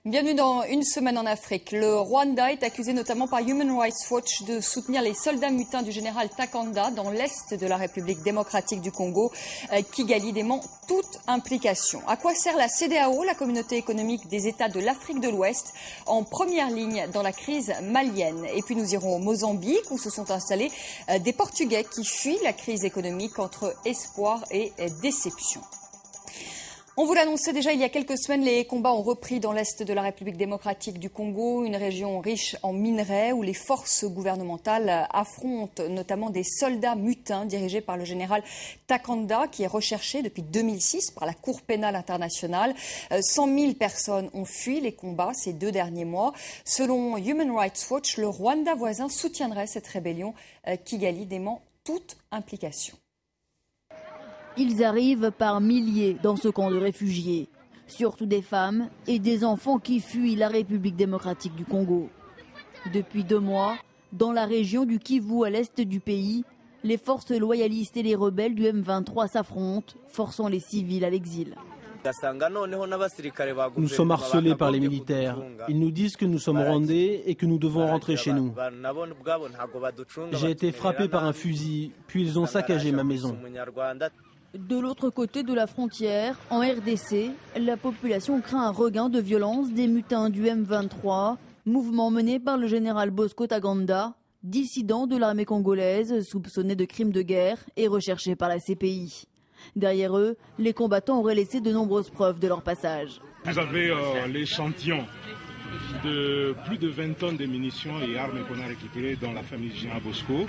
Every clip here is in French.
Bienvenue dans Une semaine en Afrique. Le Rwanda est accusé notamment par Human Rights Watch de soutenir les soldats mutins du général Takanda dans l'est de la République démocratique du Congo. Kigali dément toute implication. À quoi sert la CEDEAO, la communauté économique des États de l'Afrique de l'Ouest, en première ligne dans la crise malienne? Et puis nous irons au Mozambique où se sont installés des Portugais qui fuient la crise économique entre espoir et déception. On vous l'annonçait déjà il y a quelques semaines, les combats ont repris dans l'est de la République démocratique du Congo, une région riche en minerais où les forces gouvernementales affrontent notamment des soldats mutins dirigés par le général Takanda qui est recherché depuis 2006 par la Cour pénale internationale. 100 000 personnes ont fui les combats ces 2 derniers mois. Selon Human Rights Watch, le Rwanda voisin soutiendrait cette rébellion. Kigali dément toute implication. Ils arrivent par milliers dans ce camp de réfugiés, surtout des femmes et des enfants qui fuient la République démocratique du Congo. Depuis 2 mois, dans la région du Kivu à l'est du pays, les forces loyalistes et les rebelles du M23 s'affrontent, forçant les civils à l'exil. Nous sommes harcelés par les militaires. Ils nous disent que nous sommes rwandais et que nous devons rentrer chez nous. J'ai été frappé par un fusil, puis ils ont saccagé ma maison. De l'autre côté de la frontière, en RDC, la population craint un regain de violence des mutins du M23, mouvement mené par le général Bosco Ntaganda, dissident de l'armée congolaise, soupçonné de crimes de guerre et recherché par la CPI. Derrière eux, les combattants auraient laissé de nombreuses preuves de leur passage. Vous avez l'échantillon de plus de 20 tonnes de munitions et armes qu'on a récupérées dans la famille du général Bosco.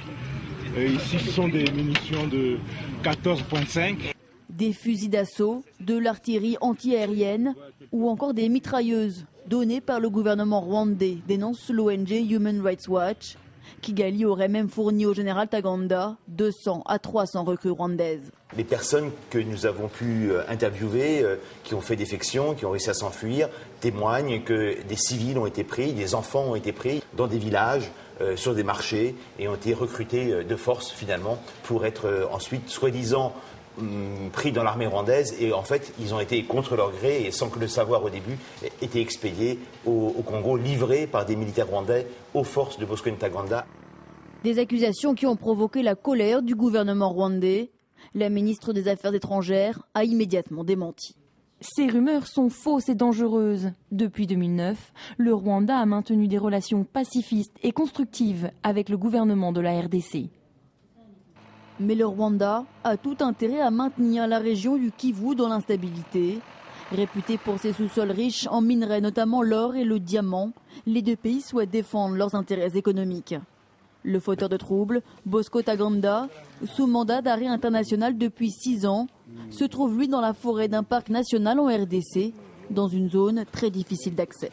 Et ici, ce sont des munitions de 14,5. Des fusils d'assaut, de l'artillerie antiaérienne ou encore des mitrailleuses données par le gouvernement rwandais, dénonce l'ONG Human Rights Watch. Kigali aurait même fourni au général Takanda 200 à 300 recrues rwandaises. Les personnes que nous avons pu interviewer, qui ont fait défection, qui ont réussi à s'enfuir, témoignent que des civils ont été pris, des enfants ont été pris dans des villages, sur des marchés et ont été recrutés de force finalement pour être ensuite soi-disant pris dans l'armée rwandaise et en fait ils ont été contre leur gré et sans que le savoir au début été expédiés au Congo, livrés par des militaires rwandais aux forces de Bosco Ntaganda. Des accusations qui ont provoqué la colère du gouvernement rwandais. La ministre des Affaires étrangères a immédiatement démenti. Ces rumeurs sont fausses et dangereuses. Depuis 2009, le Rwanda a maintenu des relations pacifistes et constructives avec le gouvernement de la RDC. Mais le Rwanda a tout intérêt à maintenir la région du Kivu dans l'instabilité. Réputé pour ses sous-sols riches en minerais, notamment l'or et le diamant, les 2 pays souhaitent défendre leurs intérêts économiques. Le fauteur de troubles, Bosco Ntaganda, sous mandat d'arrêt international depuis 6 ans, se trouve lui dans la forêt d'un parc national en RDC, dans une zone très difficile d'accès.